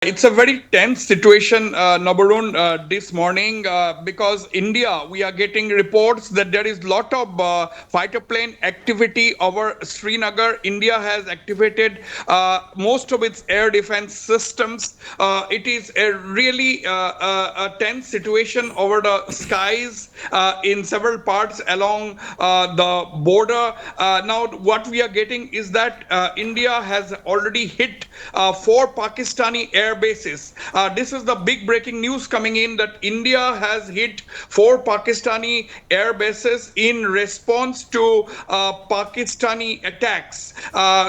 It's a very tense situation, Nabarun, this morning because India, we are getting reports that there is lot of fighter plane activity over Srinagar. India has activated most of its air defense systems. It is a really a tense situation over the skies in several parts along the border. Now, what we are getting is that India has already hit four Pakistani air bases. This is the big breaking news coming in that India has hit four Pakistani air bases in response to Pakistani attacks.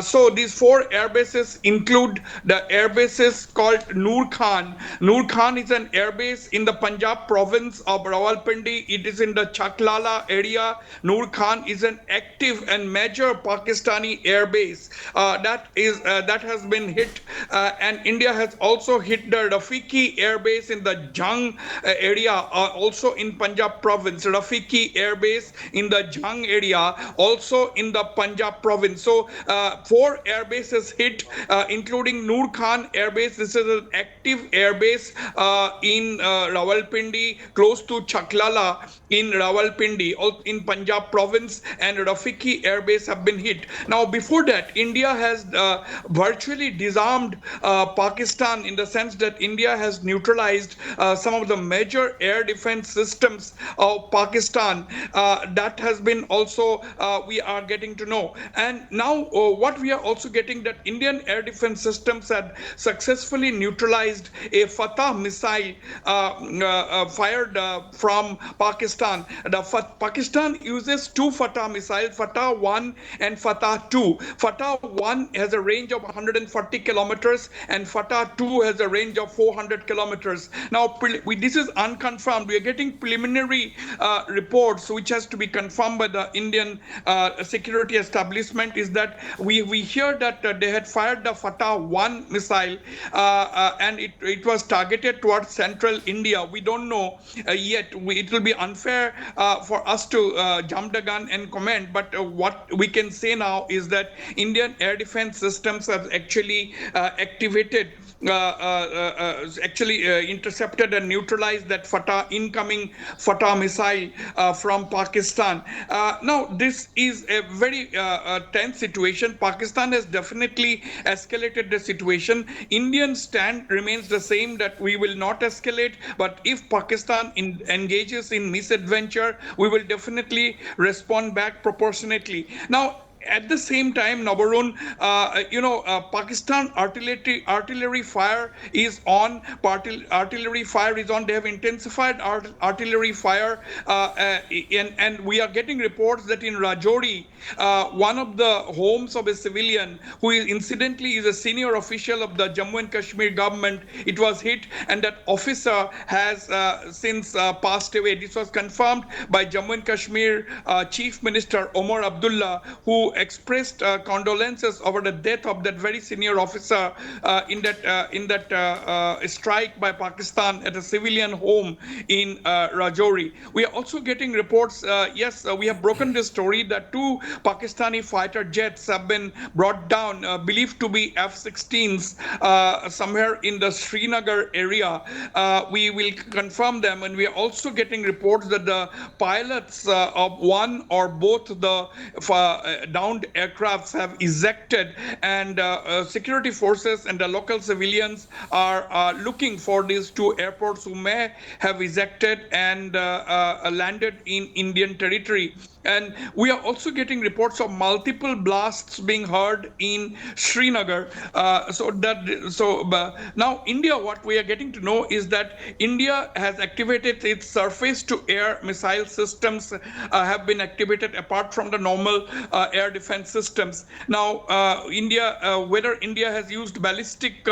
So these four air bases include the air bases called Noor Khan. Noor Khan is an air base in the Punjab province of Rawalpindi. It is in the Chaklala area. Noor Khan is an active and major Pakistani air base that has been hit, and India has also hit the Rafiki air base in the Jang area, also in Punjab province. Rafiki air base in the Jang area, also in the Punjab province. So four air bases hit, including Noor Khan air base. This is an active air base in Rawalpindi, close to Chaklala in Rawalpindi, in Punjab province, and Rafiki air base have been hit. Now, before that, India has virtually disarmed Pakistan in the sense that India has neutralized some of the major air defense systems of Pakistan. That has been also we are getting to know. And now what we are also getting that Indian air defense systems had successfully neutralized a Fatah missile fired from Pakistan. Pakistan uses two Fatah missiles, Fatah 1 and Fatah 2. Fatah 1 has a range of 140 kilometers and Fatah 2 has a range of 400 kilometers. Now, this is unconfirmed. We are getting preliminary reports which has to be confirmed by the Indian security establishment is that we hear that they had fired the Fatah 1 missile and it was targeted towards central India. We don't know yet. It will be unfair for us to jump the gun and comment, but what we can say now is that Indian air defense systems have actually activated intercepted and neutralized that Fatah incoming Fatah missile from Pakistan. Now, this is a very tense situation. Pakistan has definitely escalated the situation. Indian stand remains the same that we will not escalate, but if Pakistan engages in misadventure, we will definitely respond back proportionately. Now, at the same time, Nabarun, Pakistan artillery fire is on. Artillery fire is on. They have intensified artillery fire, and we are getting reports that in Rajouri, one of the homes of a civilian who is incidentally is a senior official of the Jammu and Kashmir government, it was hit, and that officer has since passed away. This was confirmed by Jammu and Kashmir Chief Minister Omar Abdullah, who expressed condolences over the death of that very senior officer in that strike by Pakistan at a civilian home in Rajouri. We are also getting reports. Yes, we have broken this story that two Pakistani fighter jets have been brought down, believed to be F-16s, somewhere in the Srinagar area. We will confirm them, and we are also getting reports that the pilots of one or both the downed aircrafts have ejected, and security forces and the local civilians are looking for these two airports who may have ejected and landed in Indian territory. And we are also getting reports of multiple blasts being heard in Srinagar. Now India, what we are getting to know is that India has activated its surface-to-air missile systems, have been activated apart from the normal air defense systems. Now, whether India has used ballistic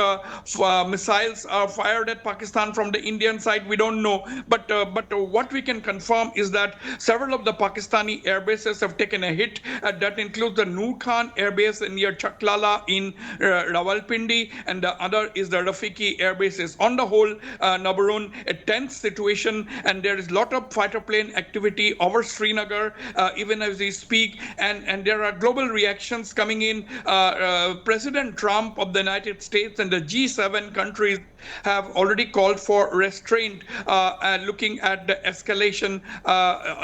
missiles fired at Pakistan from the Indian side, we don't know. But what we can confirm is that several of the Pakistani air bases have taken a hit. That includes the Noor Khan air base near Chaklala in Rawalpindi, and the other is the Rafiki air bases. On the whole, Nabarun, a tense situation, and there is a lot of fighter plane activity over Srinagar even as we speak, and there are are global reactions coming in. President Trump of the United States and the G7 countries have already called for restraint, looking at the escalation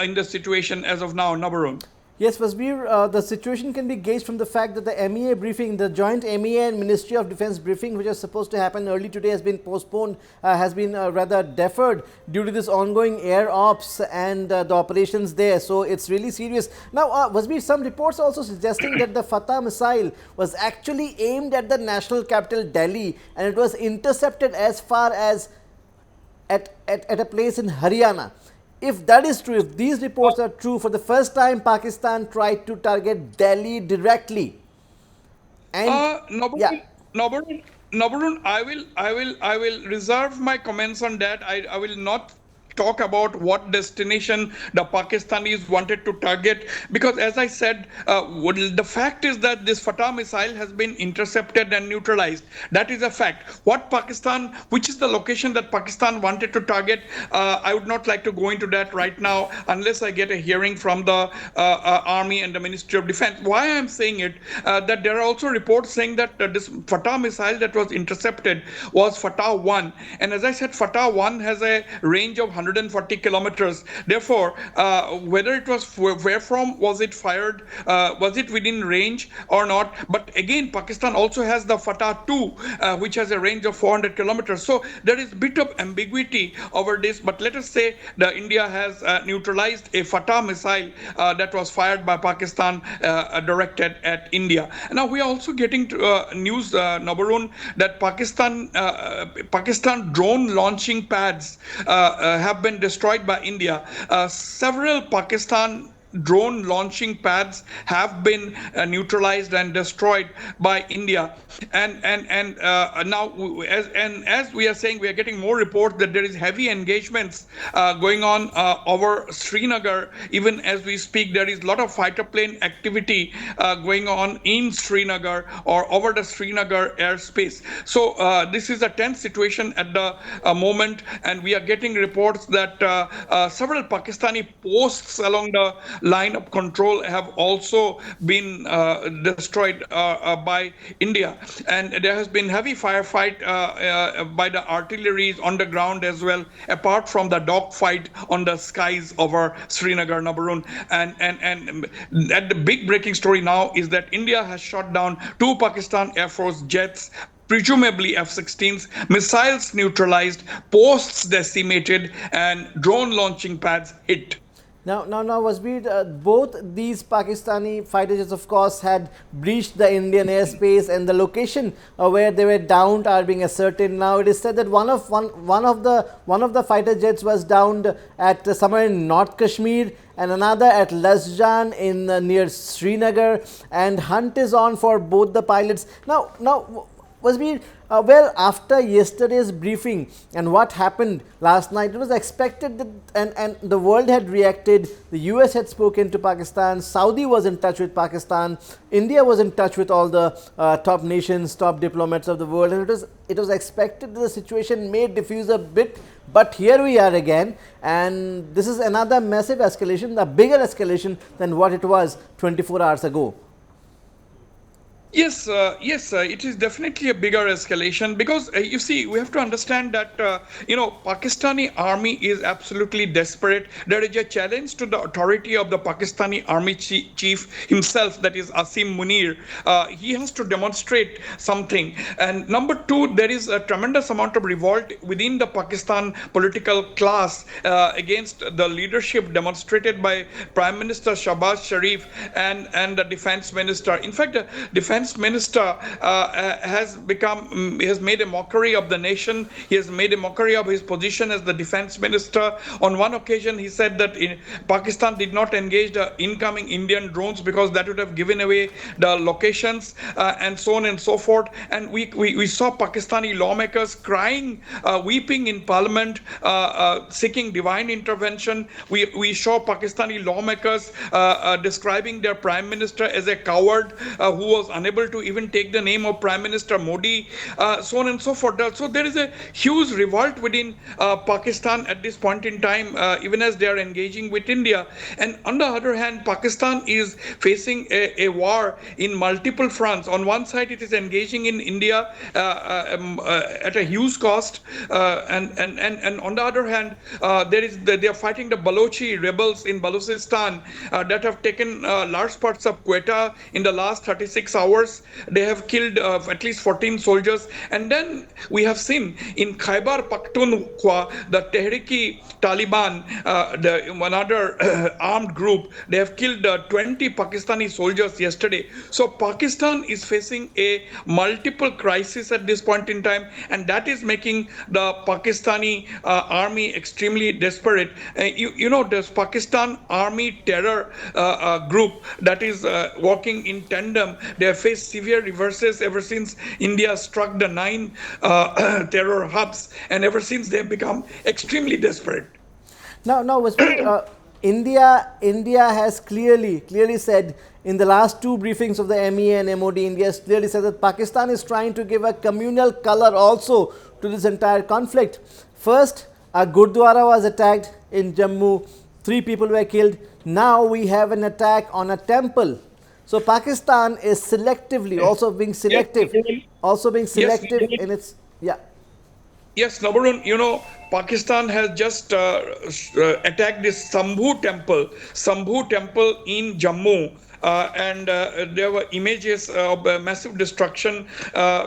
in the situation as of now. Nabarun. Yes, Wasbir, the situation can be gauged from the fact that the MEA briefing, the joint MEA and Ministry of Defense briefing, which was supposed to happen early today, has been postponed, has been rather deferred due to this ongoing air ops and the operations there. So it's really serious. Now, Wasbir, some reports also suggesting that the Fatah missile was actually aimed at the national capital, Delhi, and it was intercepted as far as at a place in Haryana. If that is true, if these reports are true, for the first time Pakistan tried to target Delhi directly. And yeah, Nabarun, I will reserve my comments on that. I will not talk about what destination the Pakistanis wanted to target, because as I said, the fact is that this Fatah missile has been intercepted and neutralized. That is a fact. Which is the location that Pakistan wanted to target, I would not like to go into that right now unless I get a hearing from the army and the Ministry of Defense. Why I'm saying it, that there are also reports saying that this Fatah missile that was intercepted was Fatah 1. And as I said, Fatah 1 has a range of 140 kilometers. Therefore, whether it was where from was it fired, was it within range or not? But again, Pakistan also has the Fatah 2, which has a range of 400 kilometers. So there is a bit of ambiguity over this. But let us say that India has neutralized a Fatah missile that was fired by Pakistan, directed at India. Now we are also getting to, news, Nabarun, that Pakistan drone launching pads have been destroyed by India. Several Pakistan drone launching pads have been neutralized and destroyed by India, and now as we are saying, we are getting more reports that there is heavy engagements going on over Srinagar. Even as we speak, there is a lot of fighter plane activity going on in Srinagar or over the Srinagar airspace. So this is a tense situation at the moment, and we are getting reports that several Pakistani posts along the line of control have also been destroyed by India, and there has been heavy firefight by the artilleries on the ground as well, apart from the dogfight on the skies over Srinagar, Nabarun. And the big breaking story now is that India has shot down 2 Pakistan Air Force jets, presumably F-16s, missiles neutralized, posts decimated, and drone launching pads hit. Now, Wasbir, both these Pakistani fighter jets, of course, had breached the Indian airspace, and the location where they were downed are being ascertained. Now, it is said that one of the fighter jets was downed at somewhere in North Kashmir, and another at Lasjan in near Srinagar, and hunt is on for both the pilots. Now, Wasbir, well, after yesterday's briefing and what happened last night, it was expected that, and the world had reacted. The US had spoken to Pakistan, Saudi was in touch with Pakistan, India was in touch with all the top nations, top diplomats of the world, and it was expected that the situation may diffuse a bit. But here we are again, and this is another massive escalation, a bigger escalation than what it was 24 hours ago. Yes, it is definitely a bigger escalation, because you see, we have to understand that Pakistani army is absolutely desperate. There is a challenge to the authority of the Pakistani army chief himself, that is Asim Munir. He has to demonstrate something. And number 2, there is a tremendous amount of revolt within the Pakistan political class against the leadership demonstrated by Prime Minister Shahbaz Sharif and the defense minister. In fact, the defense minister has made a mockery of the nation. He has made a mockery of his position as the defense minister. On one occasion, he said that Pakistan did not engage the incoming Indian drones because that would have given away the locations, and so on and so forth. And we saw Pakistani lawmakers crying, weeping in parliament, seeking divine intervention. We saw Pakistani lawmakers describing their prime minister as a coward who was unable unable to even take the name of Prime Minister Modi, so on and so forth. So there is a huge revolt within Pakistan at this point in time, even as they are engaging with India. And on the other hand, Pakistan is facing a war in multiple fronts. On one side, it is engaging in India at a huge cost, and on the other hand, they are fighting the Balochi rebels in Balochistan that have taken large parts of Quetta in the last 36 hours. They have killed at least 14 soldiers. And then we have seen in Khyber Pakhtunkhwa, the Tehriki Taliban, another armed group, they have killed 20 Pakistani soldiers yesterday. So Pakistan is facing a multiple crisis at this point in time, and that is making the Pakistani army extremely desperate. You know, this Pakistan Army terror group that is working in tandem, they have faced severe reverses ever since India struck the 9 terror hubs, and ever since they have become extremely desperate. Now, Wasbir, India has clearly said in the last two briefings of the MEA and MOD, India has clearly said that Pakistan is trying to give a communal color also to this entire conflict. First, a Gurdwara was attacked in Jammu, 3 people were killed. Now we have an attack on a temple. So Pakistan is selectively also being selective, in its, yeah. Yes, number one, you know, Pakistan has just attacked this Sambhu temple in Jammu. And there were images of massive destruction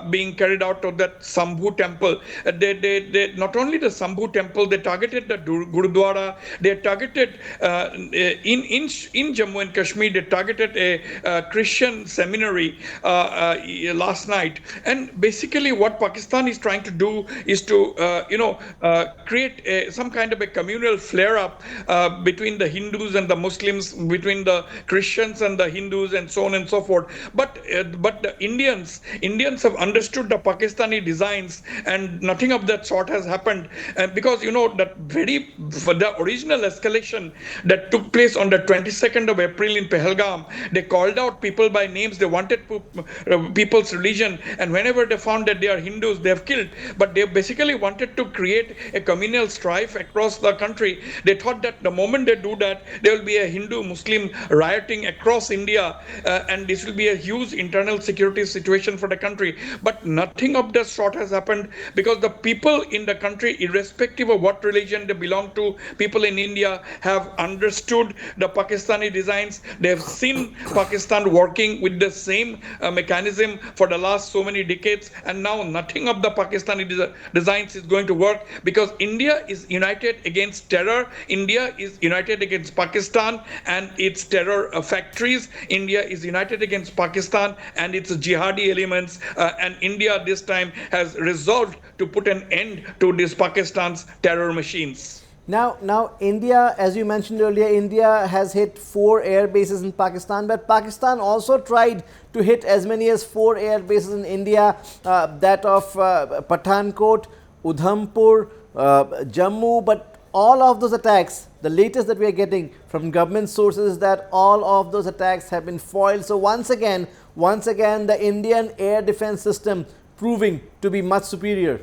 being carried out of that Sambhu temple. They not only the Sambhu temple, they targeted the Gurdwara. They targeted in Jammu and Kashmir. They targeted a Christian seminary last night. And basically, what Pakistan is trying to do is to create some kind of a communal flare-up between the Hindus and the Muslims, between the Christians and the Hindus, and so on and so forth. But the Indians have understood the Pakistani designs, and nothing of that sort has happened. Because you know that the original escalation that took place on the 22nd of April in Pahalgam, they called out people by names. They wanted people's religion, and whenever they found that they are Hindus, they have killed. But they basically wanted to create a communal strife across the country. They thought that the moment they do that, there will be a Hindu-Muslim rioting across India, and this will be a huge internal security situation for the country. But nothing of that sort has happened, because the people in the country, irrespective of what religion they belong to, people in India have understood the Pakistani designs. They have seen Pakistan working with the same mechanism for the last so many decades, and now nothing of the Pakistani designs is going to work, because India is united against terror. India is united against Pakistan and its terror factories. India is united against Pakistan and its jihadi elements, and India this time has resolved to put an end to this Pakistan's terror machines. Now, India, as you mentioned earlier, India has hit 4 air bases in Pakistan, but Pakistan also tried to hit as many as 4 air bases in India, that of Pathankot, Udhampur, Jammu, but all of those attacks, the latest that we are getting from government sources is that all of those attacks have been foiled. So once again, the Indian air defense system proving to be much superior.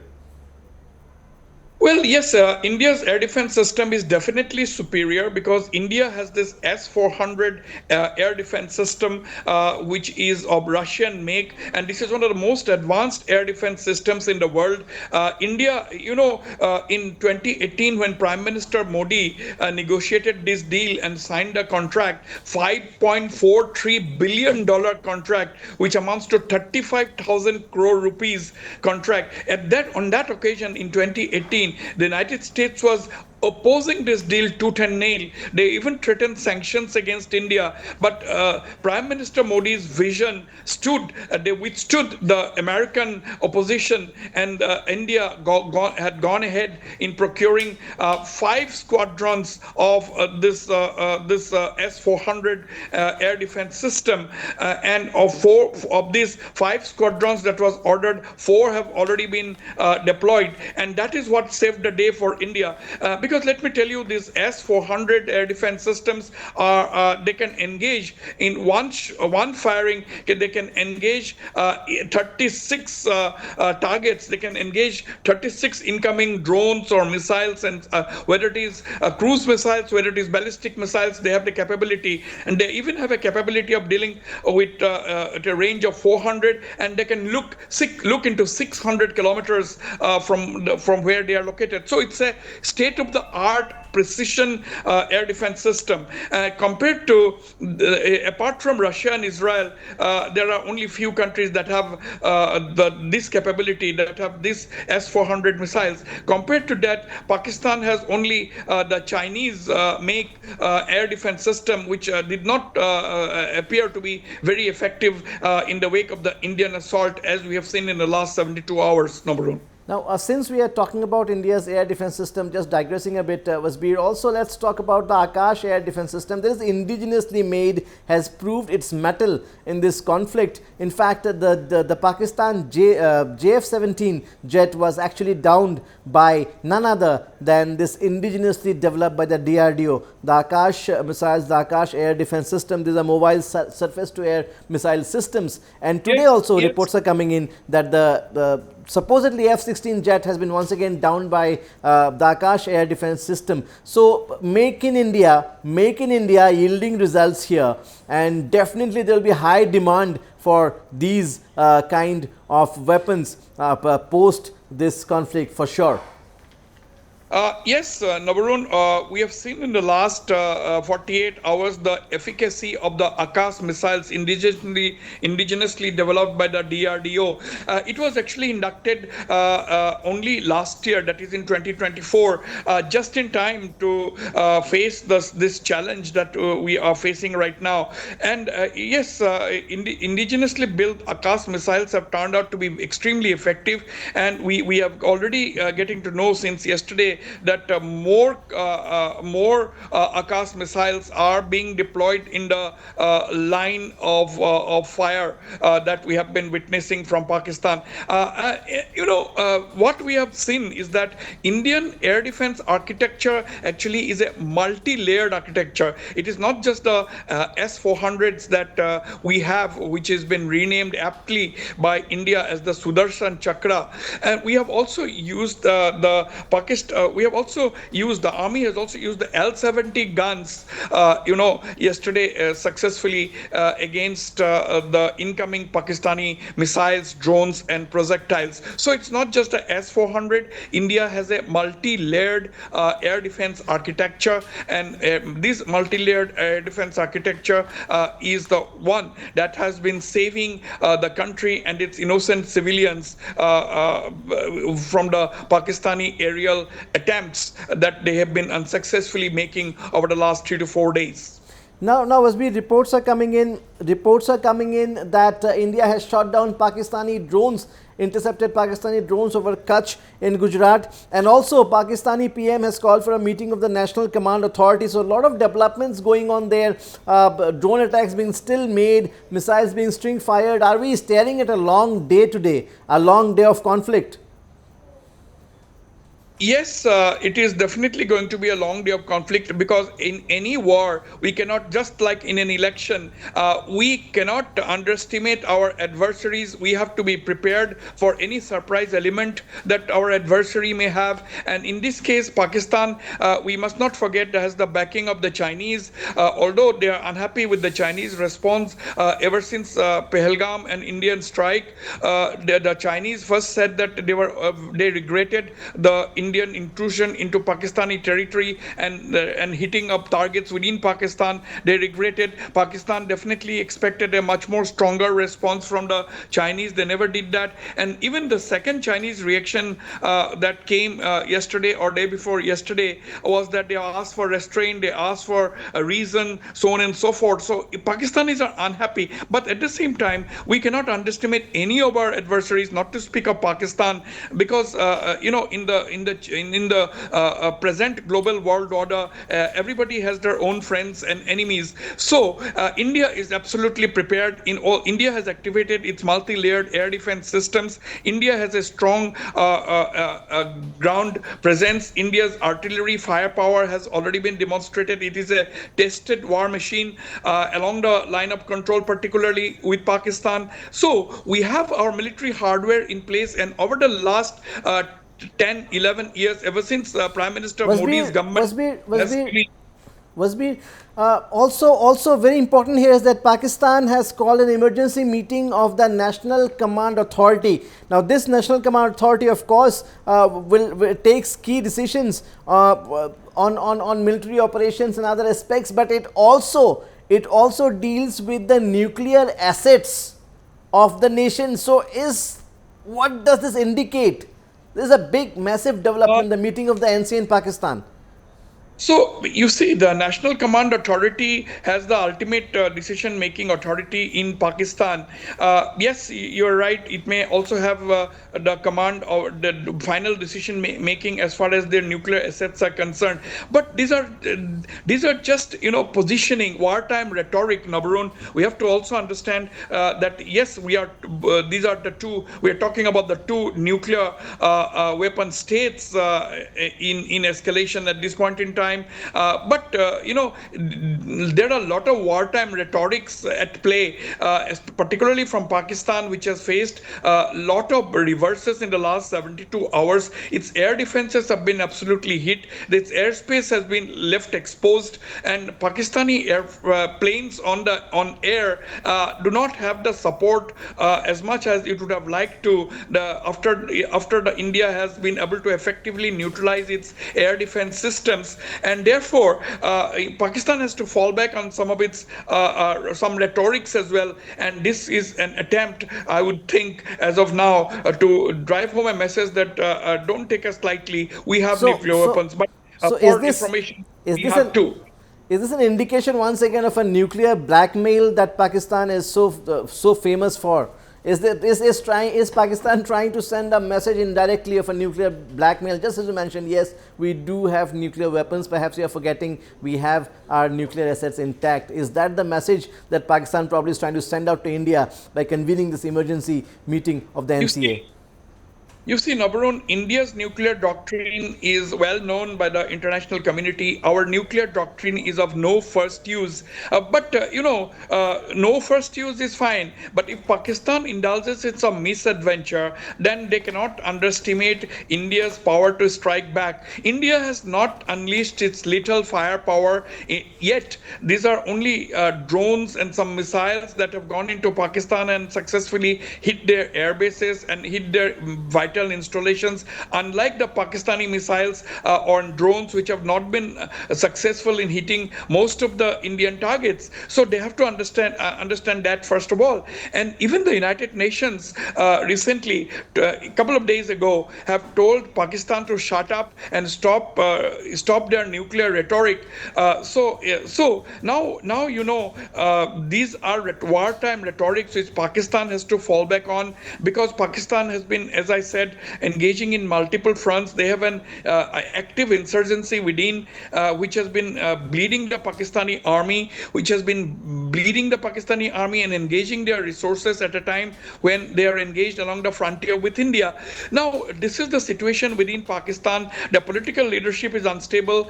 Well, yes, India's air defense system is definitely superior, because India has this S-400 air defense system, which is of Russian make, and this is one of the most advanced air defense systems in the world. India, in 2018, when Prime Minister Modi negotiated this deal and signed a contract, $5.43 billion contract, which amounts to 35,000 crore rupees contract. On that occasion in 2018, the United States was opposing this deal tooth and nail. They even threatened sanctions against India. But Prime Minister Modi's vision they withstood the American opposition, and India had gone ahead in procuring 5 squadrons of this S-400 air defense system. And of these 5 squadrons that was ordered, 4 have already been deployed. And that is what saved the day for India. Because because let me tell you, these S-400 air defense systems are they can engage in one firing. They can engage 36 targets. They can engage 36 incoming drones or missiles, and whether it is cruise missiles, whether it is ballistic missiles, they have the capability, and they even have a capability of dealing with at a range of 400, and they can look into 600 kilometers from where they are located. So it's a state of the art precision air defense system. Compared to, apart from Russia and Israel, there are only few countries that have this capability, that have this S-400 missiles. Compared to that, Pakistan has only the Chinese make air defense system, which did not appear to be very effective in the wake of the Indian assault, as we have seen in the last 72 hours, Nabarun. Now, since we are talking about India's air defense system, just digressing a bit, Wasbir, also let's talk about the Akash air defense system. This is indigenously made, has proved its mettle in this conflict. In fact, the Pakistan JF-17 jet was actually downed by none other than this indigenously developed by the DRDO. The Akash missiles, the Akash air defense system, these are mobile surface-to-air missile systems. And today also reports are coming in that the supposedly F-16 jet has been once again downed by the Akash air defense system. So make in India yielding results here, and definitely there will be high demand for these kind of weapons post this conflict for sure. Yes, Nabarun, we have seen in the last 48 hours the efficacy of the Akash missiles indigenously developed by the DRDO. It was actually inducted only last year, that is in 2024, just in time to face this challenge that we are facing right now. And yes, indigenously built Akash missiles have turned out to be extremely effective, and we have already getting to know since yesterday that more Akash missiles are being deployed in the line of fire that we have been witnessing from Pakistan. What we have seen is that Indian air defense architecture actually is a multi-layered architecture. It is not just the S-400s that we have, which has been renamed aptly by India as the Sudarshan Chakra, and we have also used the army has also used the L-70 guns, yesterday successfully against the incoming Pakistani missiles, drones, and projectiles. So it's not just a S-400. India has a multi-layered air defense architecture, and this multi-layered air defense architecture is the one that has been saving the country and its innocent civilians from the Pakistani aerial attempts that they have been unsuccessfully making over the last 3 to 4 days. Now, Wasbir, reports are coming in that India has shot down intercepted Pakistani drones over Kutch in Gujarat, and also Pakistani PM has called for a meeting of the National Command Authority. So a lot of developments going on there, drone attacks being still made, missiles being string fired. Are we staring at a long day today, a long day of conflict? Yes, it is definitely going to be a long day of conflict, because in any war, we cannot, just like in an election, we cannot underestimate our adversaries. We have to be prepared for any surprise element that our adversary may have. And in this case, Pakistan, we must not forget, has the backing of the Chinese. Although they are unhappy with the Chinese response ever since Pahalgam and Indian strike, the Chinese first said that they regretted the Indian intrusion into Pakistani territory and hitting up targets within Pakistan. They regretted. Pakistan definitely expected a much more stronger response from the Chinese. They never did that. And even the second Chinese reaction that came yesterday or day before yesterday was that they asked for restraint, they asked for a reason, so on and so forth. So Pakistanis are unhappy. But at the same time, we cannot underestimate any of our adversaries, not to speak of Pakistan, because in the in the present global world order, everybody has their own friends and enemies. So India is absolutely prepared. India has activated its multi-layered air defense systems. India has a strong ground presence. India's artillery firepower has already been demonstrated. It is a tested war machine along the line of control, particularly with Pakistan. So we have our military hardware in place, and over the last 10, 11 years, ever since Prime Minister Modi's Wasbir, government Wasbir, has Wasbir, really. Wasbir, also very important here is that Pakistan has called an emergency meeting of the National Command Authority. Now, this National Command Authority, of course, will takes key decisions on military operations and other aspects, but it also deals with the nuclear assets of the nation. So, what does this indicate? This is a big, massive development, the meeting of the NC in Pakistan. So you see, the National Command Authority has the ultimate decision-making authority in Pakistan. Yes, you're right. It may also have the command or the final decision-making as far as their nuclear assets are concerned. But these are just positioning, wartime rhetoric. Nabarun, we have to also understand that yes, we are. These are the two. We are talking about the two nuclear weapon states in escalation at this point in time. But there are a lot of wartime rhetorics at play, particularly from Pakistan, which has faced a lot of reverses in the last 72 hours. Its air defenses have been absolutely hit. Its airspace has been left exposed, and Pakistani planes on air do not have the support as much as it would have liked to. After the India has been able to effectively neutralize its air defense systems, and therefore Pakistan has to fall back on some of its some rhetorics as well. And this is an attempt, I would think, as of now, to drive home a message that don't take us lightly. We have So, nuclear so, weapons, but so is for this information, is we this have an to. is this an indication once again of a nuclear blackmail that Pakistan is so famous for? Is Pakistan trying to send a message indirectly of a nuclear blackmail? Just as you mentioned, yes, we do have nuclear weapons. Perhaps you are forgetting we have our nuclear assets intact. Is that the message that Pakistan probably is trying to send out to India by convening this emergency meeting of the You NCA? see, You see, Nabarun, India's nuclear doctrine is well known by the international community. Our nuclear doctrine is of no first use. But no first use is fine. But if Pakistan indulges in some misadventure, then they cannot underestimate India's power to strike back. India has not unleashed its lethal firepower yet. These are only drones and some missiles that have gone into Pakistan and successfully hit their air bases and hit their vital installations, unlike the Pakistani missiles or drones, which have not been successful in hitting most of the Indian targets. So they have to understand that first of all. And even the United Nations recently, a couple of days ago, have told Pakistan to shut up and stop their nuclear rhetoric. So now these are wartime rhetorics which Pakistan has to fall back on, because Pakistan has been, as I said, engaging in multiple fronts. They have an active insurgency within, which has been bleeding the Pakistani army, and engaging their resources at a time when they are engaged along the frontier with India. Now, this is the situation within Pakistan. The political leadership is unstable.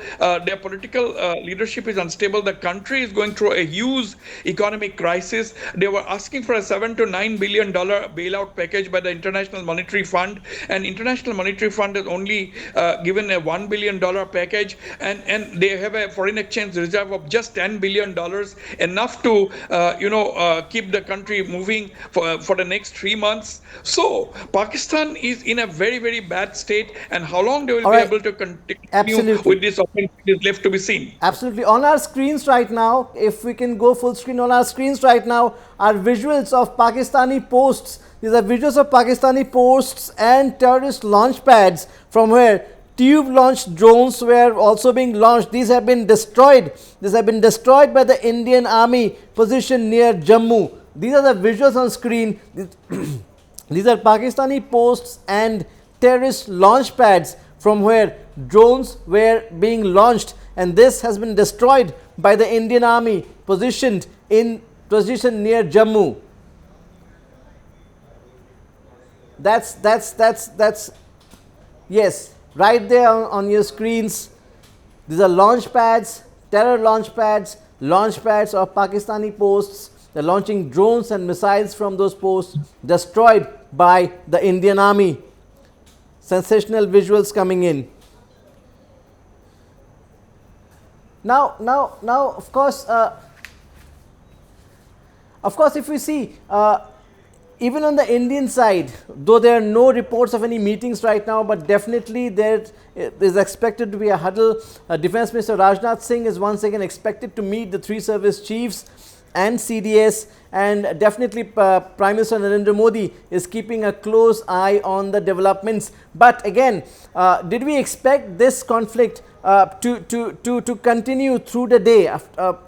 The country is going through a huge economic crisis. They were asking for a $7 to $9 billion bailout package by the International Monetary Fund, and International Monetary Fund has only given a $1 billion package, and they have a foreign exchange reserve of just $10 billion, enough to keep the country moving for the next 3 months. So Pakistan is in a very, very bad state, and how long they will All be right. able to continue Absolutely. with this offensive is left to be seen. Absolutely. On our screens right now, if we can go full screen on our screens right now, are visuals of Pakistani posts. These are visuals of Pakistani posts and terrorist launch pads from where tube launched drones were also being launched. These have been destroyed. These have been destroyed by the Indian Army position near Jammu. These are the visuals on screen. These are Pakistani posts and terrorist launch pads from where drones were being launched, and this has been destroyed by the Indian Army positioned near Jammu. That's yes, right there on your screens. These are launch pads, terror launch pads of Pakistani posts. They're launching drones and missiles from those posts, destroyed by the Indian Army. Sensational visuals coming in. Now, of course, if we see, even on the Indian side, though there are no reports of any meetings right now, but definitely there is expected to be a huddle. Defense Minister Rajnath Singh is once again expected to meet the three service chiefs and CDS, and definitely Prime Minister Narendra Modi is keeping a close eye on the developments. But again, did we expect this conflict to continue through the day?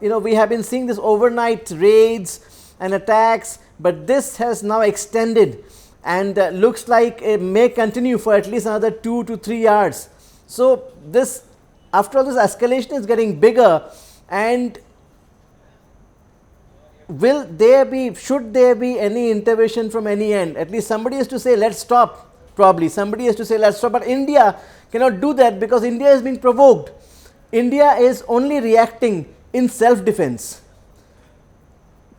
We have been seeing this overnight raids and attacks, but this has now extended and looks like it may continue for at least another 2 to 3 hours. So this, after all, this escalation is getting bigger, and should there be any intervention from any end? At least somebody has to say let's stop. Probably somebody has to say let's stop, but India cannot do that because India is being provoked. India is only reacting in self-defense.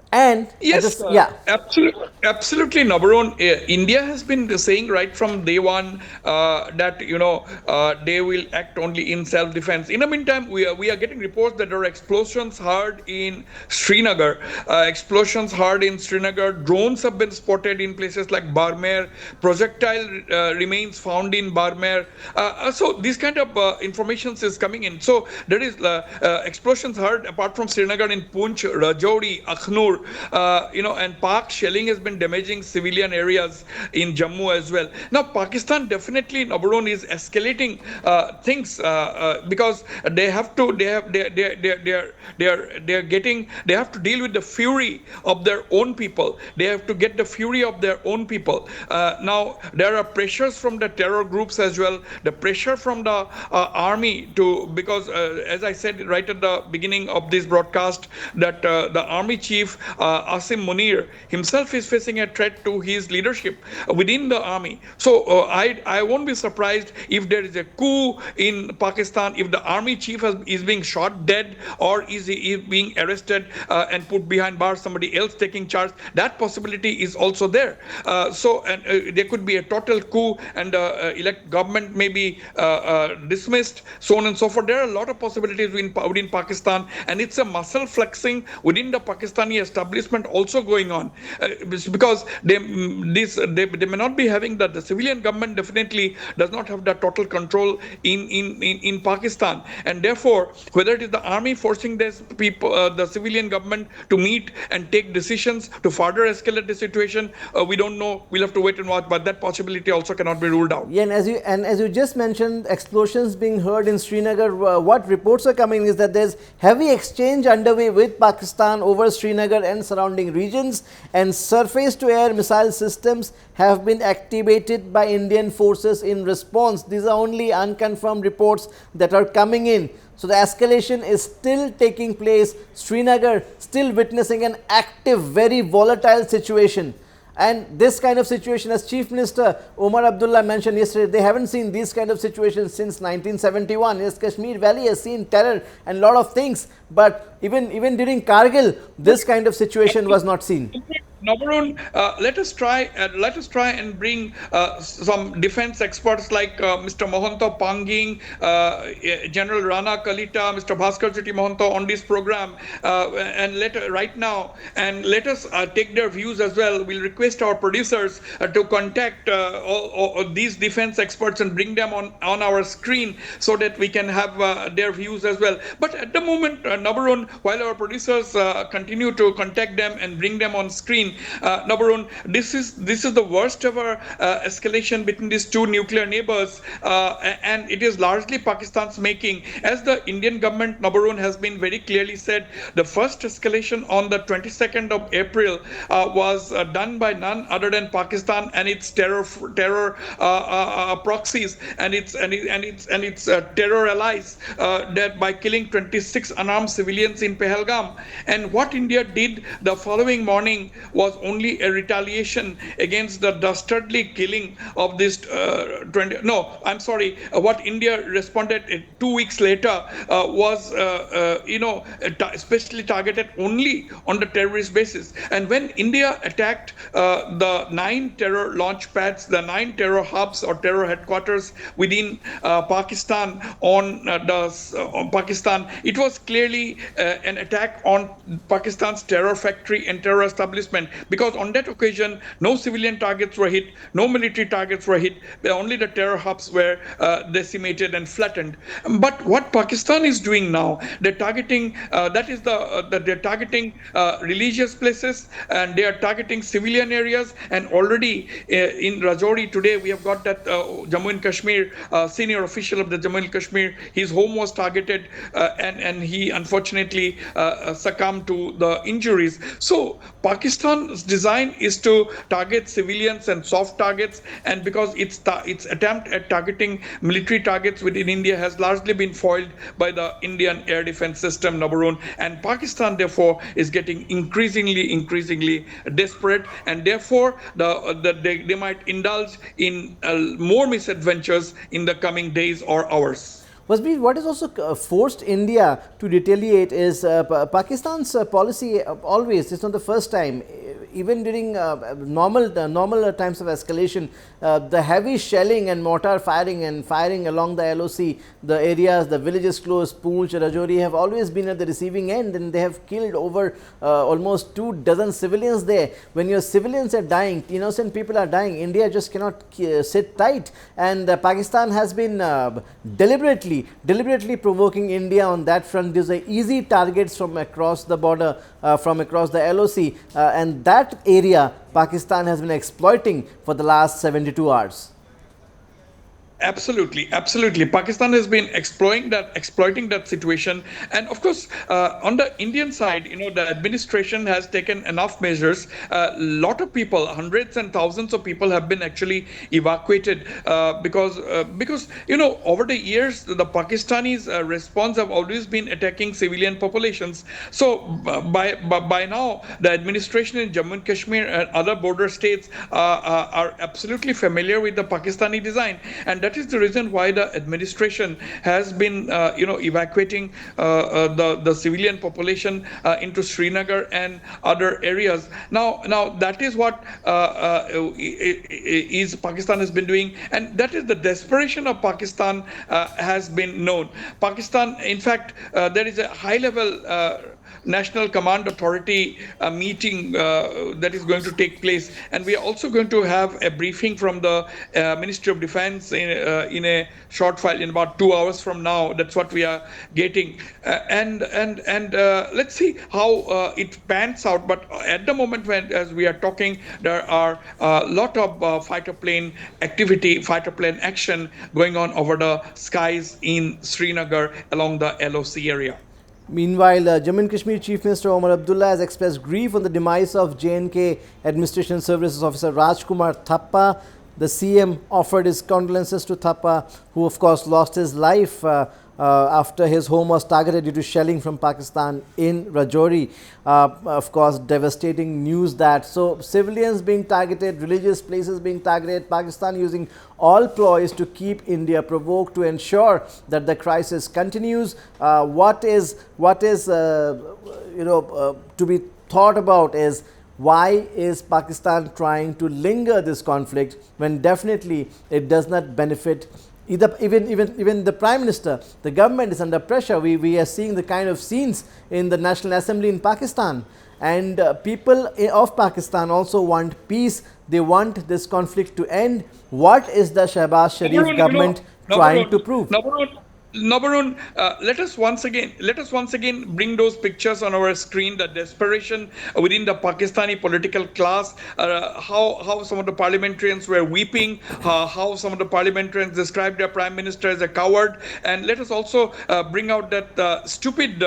And yes, absolutely, Nabaron. India has been saying right from day one that they will act only in self-defense. In the meantime, we are getting reports that there are explosions heard in Srinagar. Drones have been spotted in places like Barmer. Projectile remains found in Barmer. So this kind of information is coming in. So there is explosions heard apart from Srinagar in Poonch, Rajouri, Akhnur. And Pak shelling has been damaging civilian areas in Jammu as well. Now, Pakistan definitely, Nabaron, is escalating things because they have to deal with the fury of their own people. They have to get the fury of their own people. Now, there are pressures from the terror groups as well. The pressure from the army because as I said right at the beginning of this broadcast, that the army chief Asim Munir himself is facing a threat to his leadership within the army. So I won't be surprised if there is a coup in Pakistan, if the army chief is being shot dead, or is being arrested and put behind bars, somebody else taking charge. That possibility is also there. There could be a total coup, and elect government may be dismissed, so on and so forth. There are a lot of possibilities within Pakistan, and it's a muscle flexing within the Pakistani establishment also going on, because they may not be having that. The civilian government definitely does not have that total control in Pakistan, and therefore whether it is the army forcing these people, the civilian government, to meet and take decisions to further escalate the situation, we don't know. We'll have to wait and watch, but that possibility also cannot be ruled out. Yeah, and as you just mentioned, explosions being heard in Srinagar. What reports are coming is that there's heavy exchange underway with Pakistan over Srinagar and surrounding regions, and surface to air missile systems have been activated by Indian forces in response. These are only unconfirmed reports that are coming in. So the escalation is still taking place. Srinagar still witnessing an active, very volatile situation. And this kind of situation, as Chief Minister Omar Abdullah mentioned yesterday, they haven't seen these kind of situations since 1971. Yes, Kashmir Valley has seen terror and a lot of things, but even during Kargil, this kind of situation was not seen. Nabarun, let us try and bring some defense experts like Mr. Mohanto Panging, General Rana Kalita, Mr. Bhaskar Chiti Mohanto on this program, and let us take their views as well. We'll request our producers to contact all these defense experts and bring them on our screen so that we can have their views as well. But at the moment, Nabarun, while our producers continue to contact them and bring them on screen, seen. Number one, this is the worst ever escalation between these two nuclear neighbors, and it is largely Pakistan's making. As the Indian government, number one, has been very clearly said, the first escalation on the 22nd of April was done by none other than Pakistan and its terror proxies and its terror allies, that by killing 26 unarmed civilians in Pahalgam. And what India did the following morning was only a retaliation against the dastardly killing of this 20. No, I'm sorry. What India responded 2 weeks later was, especially targeted only on the terrorist basis. And when India attacked the 9 terror launch pads, the 9 terror hubs or terror headquarters within Pakistan on Pakistan, it was clearly an attack on Pakistan's terror factory and terror establishment, because on that occasion no civilian targets were hit, no military targets were hit, only the terror hubs were decimated and flattened. But what Pakistan is doing now, they're targeting they're targeting religious places, and they are targeting civilian areas. And already in Rajouri today, we have got that Jammu and Kashmir senior official of the Jammu and Kashmir, his home was targeted, and he unfortunately succumbed to the injuries. So Pakistan's design is to target civilians and soft targets, and because its attempt at targeting military targets within India has largely been foiled by the Indian air defense system, number one. And Pakistan, therefore, is getting increasingly desperate, and therefore they might indulge in more misadventures in the coming days or hours. Wasbir, what has also forced India to retaliate is Pakistan's policy always, it's not the first time, even during normal times of escalation, the heavy shelling and mortar firing along the LOC, the areas, the villages close, Poonch, Rajouri have always been at the receiving end, and they have killed over almost 24 civilians there. When your civilians are dying, innocent people are dying, India just cannot sit tight, and Pakistan has been deliberately provoking India on that front. These are easy targets from across the border, from across the LOC, and that area Pakistan has been exploiting for the last 72 hours. Absolutely. Pakistan has been exploiting that situation, and of course, on the Indian side, the administration has taken enough measures. A lot of people, hundreds and thousands of people, have been actually evacuated because over the years the Pakistanis' response have always been attacking civilian populations. So by now, the administration in Jammu and Kashmir and other border states are absolutely familiar with the Pakistani design, and that is the reason why the administration has been, evacuating the civilian population into Srinagar and other areas. Now that is what Pakistan has been doing, and that is the desperation of Pakistan has been known. Pakistan, in fact, there is a high-level National Command Authority meeting that is going to take place, and we are also going to have a briefing from the Ministry of Defense in a short while, in about 2 hours from now. That's what we are getting, and let's see how it pans out. But at the moment, as we are talking, there are a lot of fighter plane action going on over the skies in Srinagar along the LOC area. Meanwhile, Jammu and Kashmir Chief Minister Omar Abdullah has expressed grief on the demise of J&K Administration Services Officer Rajkumar Thappa. The CM offered his condolences to Thappa, who of course lost his life after his home was targeted due to shelling from Pakistan in Rajouri. Of course, devastating news that. So, civilians being targeted, religious places being targeted, Pakistan using all ploys to keep India provoked to ensure that the crisis continues. What is to be thought about is, why is Pakistan trying to linger this conflict when definitely it does not benefit even the Prime Minister? The government is under pressure. We are seeing the kind of scenes in the National Assembly in Pakistan, and people of Pakistan also want peace. They want this conflict to end. What is the Shehbaz Sharif government trying to prove? Nabarun, let us once again bring those pictures on our screen. The desperation within the Pakistani political class, how some of the parliamentarians were weeping, how some of the parliamentarians described their prime minister as a coward, and let us also bring out that stupid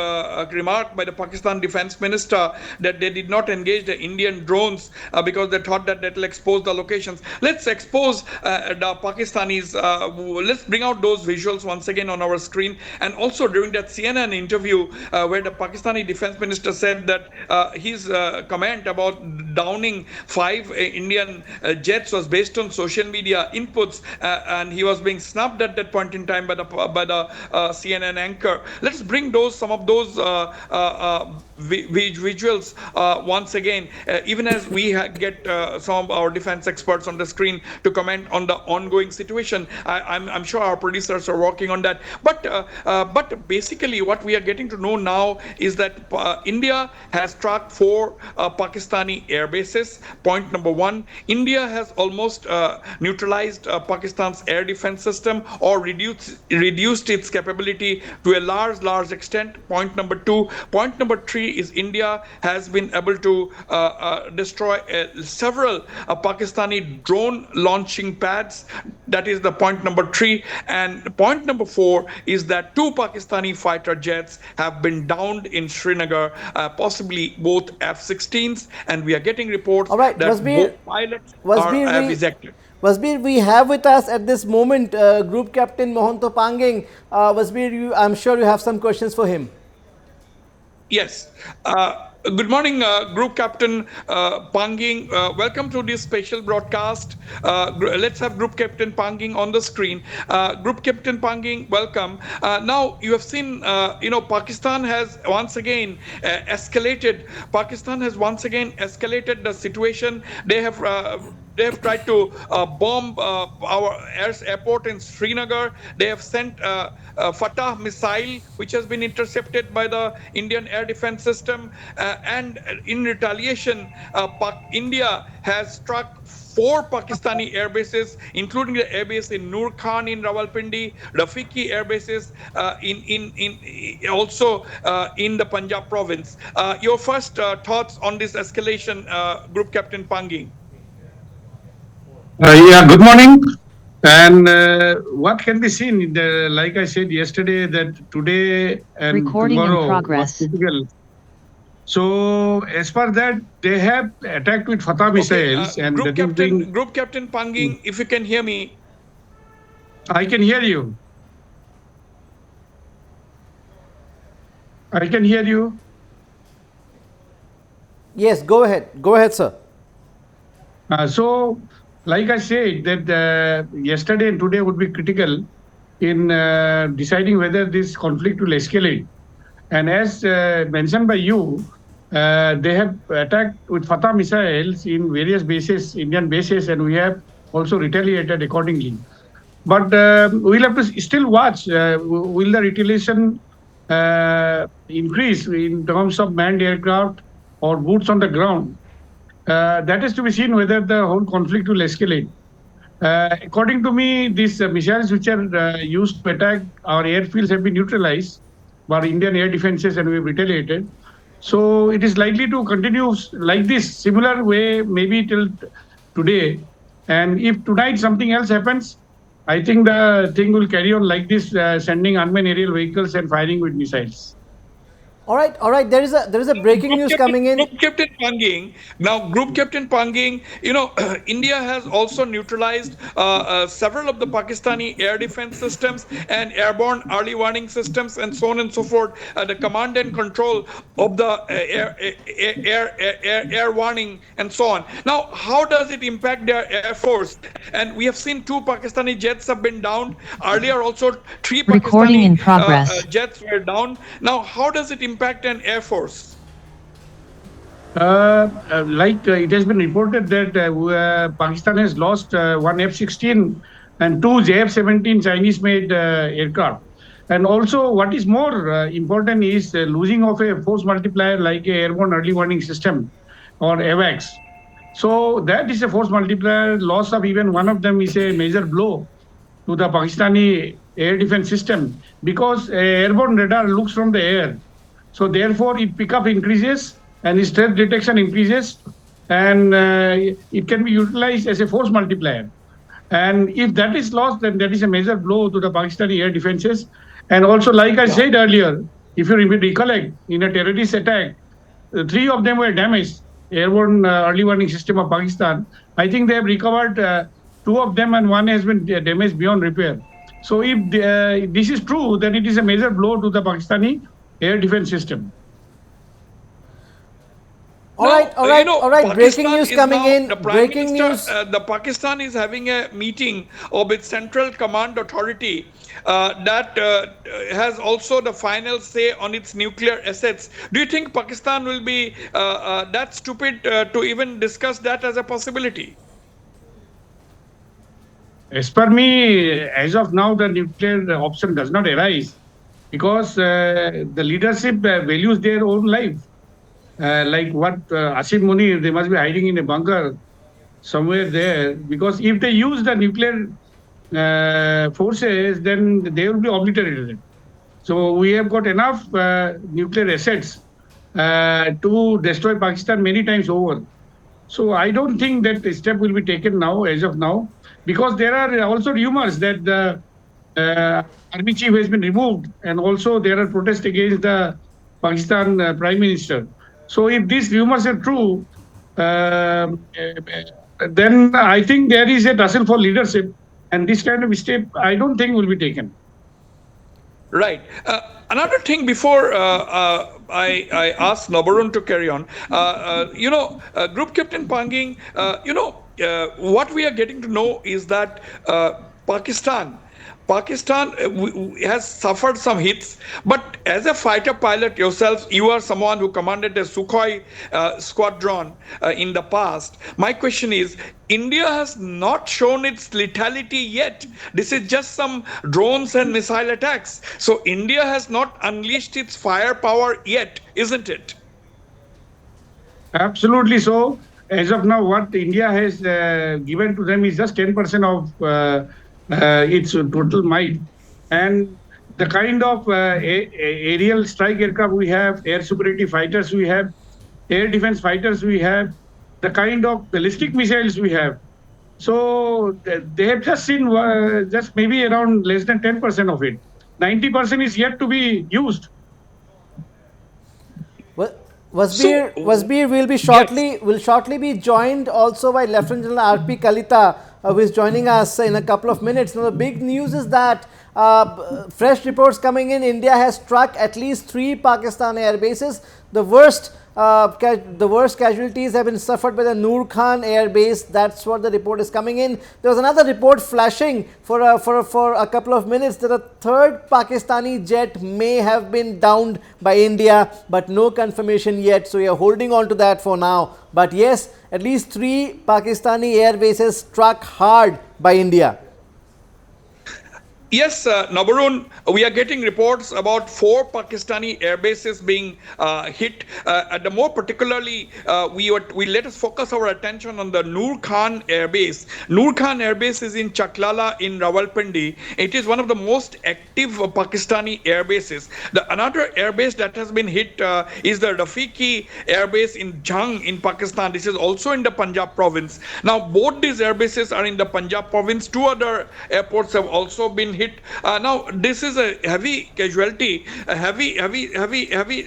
remark by the Pakistan defense minister that they did not engage the Indian drones because they thought that will expose the locations. Let's expose the Pakistanis. Let's bring out those visuals once again on our screen. And also during that CNN interview where the Pakistani defense minister said that his comment about downing five Indian jets was based on social media inputs, and he was being snubbed at that point in time by the CNN anchor. Let's bring those some of those visuals once again, even as we get some of our defense experts on the screen to comment on the ongoing situation. I'm sure our producers are working on that. But basically, what we are getting to know now is that India has struck four Pakistani air bases. Point number one: India has almost neutralized Pakistan's air defense system or reduced its capability to a large extent. Point number two. Point number three is India has been able to destroy several Pakistani drone launching pads. That is the point number three. And point number four is that two Pakistani fighter jets have been downed in Srinagar, possibly both F-16s, and we are getting reports All right, that Wasbir, both pilots Wasbir, are we, ejected. Wasbir, we have with us at this moment Group Captain Mohanto Panging. Wasbir, I'm sure you have some questions for him. Yes. Good morning, Group Captain Panging. Welcome to this special broadcast. Let's have Group Captain Panging on the screen. Group Captain Panging, welcome. Now, you have seen, Pakistan has once again escalated. Pakistan has once again escalated the situation. They have tried to bomb our airport in Srinagar. They have sent Fatah missile, which has been intercepted by the Indian air defense system. And in retaliation, India has struck four Pakistani air bases, including the air base in Noor Khan in Rawalpindi, Rafiki air bases in also in the Punjab province. Your first thoughts on this escalation, Group Captain Panging? Yeah, good morning. And what can be seen, like I said yesterday, that today and Recording in tomorrow was progress. critical. So, as per that, they have attacked with Fatah Okay, missiles, and that is being. Group Captain Panging, if you can hear me. I can hear you. I can hear you. Yes, go ahead. Go ahead, sir. So, like I said, that yesterday and today would be critical in deciding whether this conflict will escalate. And as mentioned by you, they have attacked with Fatah missiles in various bases, Indian bases, and we have also retaliated accordingly. But we'll have to still watch. Will the retaliation increase in terms of manned aircraft or boots on the ground? That is to be seen whether the whole conflict will escalate. According to me, these missiles which are used to attack our airfields have been neutralized by Indian air defenses, and we've retaliated. So it is likely to continue like this, similar way, maybe till today. And if tonight something else happens, I think the thing will carry on like this, sending unmanned aerial vehicles and firing with missiles. All right, all right. There is a breaking news coming in. Group Captain Panging. Now, Group Captain Panging, India has also neutralized several of the Pakistani air defense systems and airborne early warning systems, and so on and so forth. The command and control of the air warning and so on. Now, how does it impact their air force? And we have seen two Pakistani jets have been down earlier. Also, three Recording in progress. jets were down. Now, how does it impact an air force? It has been reported that Pakistan has lost one F-16 and two JF-17 Chinese-made aircraft. And also, what is more important is losing of a force multiplier like a airborne early warning system or AWACS. So that is a force multiplier. Loss of even one of them is a major blow to to the Pakistani air defense system because airborne radar looks from the air. So therefore, its pickup increases and its threat detection increases, and it can be utilized as a force multiplier. And if that is lost, then that is a major blow to the Pakistani air defenses. And also, like I said earlier, if you recollect, in a terrorist attack, three of them were damaged. Airborne early warning system of Pakistan. I think they have recovered two of them, and one has been damaged beyond repair. So if this is true, then it is a major blow to the Pakistani air defense system. All right. Breaking Pakistan news is coming now, in. The Prime Breaking Minister, news. the Pakistan is having a meeting of its Central Command Authority that has also the final say on its nuclear assets. Do you think Pakistan will be that stupid to even discuss that as a possibility? As per me, as of now, the nuclear option does not arise because the leadership values their own life. Like what Asim Munir, they must be hiding in a bunker somewhere there because if they use the nuclear forces, then they will be obliterated. So we have got enough nuclear assets to destroy Pakistan many times over. So I don't think that a step will be taken now, as of now, because there are also rumors that the army chief has been removed, and also there are protests against the Pakistan prime minister. So if these rumors are true, then I think there is a tussle for leadership, and this kind of step I don't think will be taken. Right. Another thing before I ask Nabarun to carry on, Group Captain Panging, what we are getting to know is that Pakistan Pakistan has suffered some hits, but as a fighter pilot yourself, you are someone who commanded a Sukhoi squadron in the past. My question is, India has not shown its lethality yet. This is just some drones and missile attacks. So India has not unleashed its firepower yet, isn't it? Absolutely so. As of now, what India has given to them is just 10% of its total might. And the kind of aerial strike aircraft we have, air superiority fighters we have, air defense fighters we have, the kind of ballistic missiles we have. So they have just seen just maybe around less than 10% of it. 90% is yet to be used. Wasbir will shortly be joined also by Lieutenant General R.P. Kalita, who is joining us in a couple of minutes. Now, the big news is that fresh reports coming in, India has struck at least 3 Pakistani air bases. The worst casualties have been suffered by the Noor Khan Air Base. That's what the report is coming in. There was another report flashing for a couple of minutes that a third Pakistani jet may have been downed by India, but no confirmation yet. So we are holding on to that for now. But yes, at least 3 Pakistani air bases struck hard by India. Yes, Nabarun, we are getting reports about 4 Pakistani air bases being hit. The more particularly, we let us focus our attention on the Noor Khan Air Base. Noor Khan Air Base is in Chaklala in Rawalpindi. It is one of the most active Pakistani air bases. Another air base that has been hit is the Rafiqi Air Base in Jhang in Pakistan. This is also in the Punjab province. Now, both these air bases are in the Punjab province. 2 other airports have also been hit. Now, this is a heavy casualty, heavy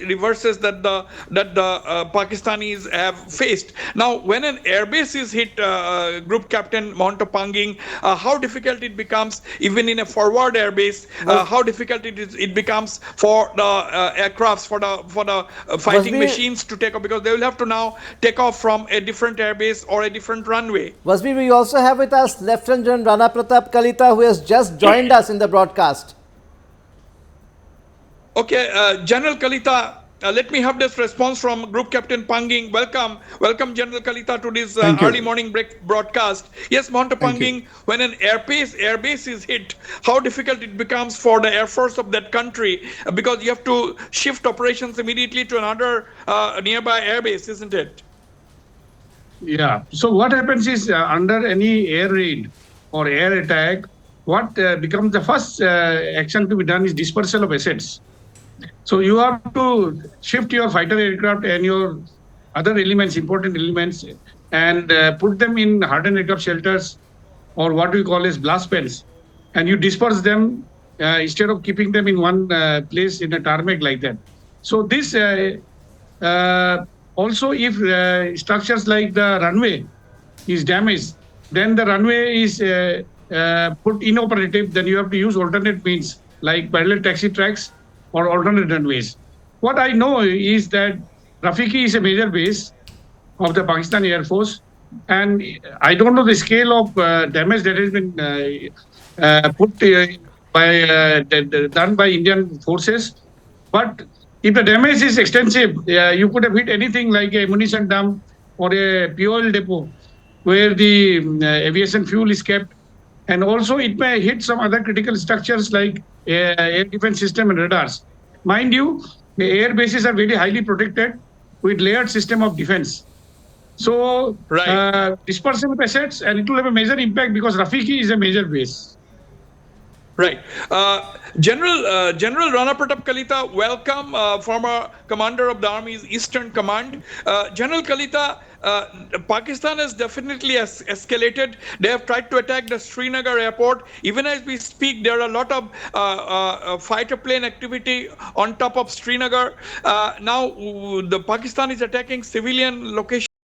reverses that the Pakistanis have faced. Now, when an airbase is hit, Group Captain Montopanging, how difficult it becomes, even in a forward airbase, how difficult it becomes for the aircrafts, for the fighting machines to take off, because they will have to now take off from a different airbase or a different runway. Wasbir, we also have with us Lieutenant General Rana Pratap Kalita, who has just joined us in the broadcast. Okay, General Kalita, let me have this response from Group Captain Panging. Welcome, General Kalita, to this early morning broadcast. Yes, Montopanging, when an airbase is hit, how difficult it becomes for the Air Force of that country, because you have to shift operations immediately to another nearby airbase, isn't it? Yeah. So what happens is under any air raid or air attack, what becomes the first action to be done is dispersal of assets. So you have to shift your fighter aircraft and your other elements, important elements, and put them in hardened aircraft shelters, or what we call as blast pads, and you disperse them instead of keeping them in one place in a tarmac like that. So this also, if structures like the runway is damaged, then the runway is put inoperative. Then you have to use alternate means like parallel taxi tracks or alternate runways. What I know is that Rafiki is a major base of the Pakistani Air Force, and I don't know the scale of damage that has been put by done by Indian forces. But if the damage is extensive, you could have hit anything like a munition dump or a fuel depot where the aviation fuel is kept. And also, it may hit some other critical structures like air defense system and radars. Mind you, the air bases are very highly protected with layered system of defense. So Right. dispersion of assets, and it will have a major impact because Rafiki is a major base. Right. General Rana Pratap Kalita, welcome, former commander of the Army's Eastern Command. General Kalita, Pakistan has definitely escalated. They have tried to attack the Srinagar airport. Even as we speak, there are a lot of fighter plane activity on top of Srinagar. Now, the Pakistan is attacking civilian locations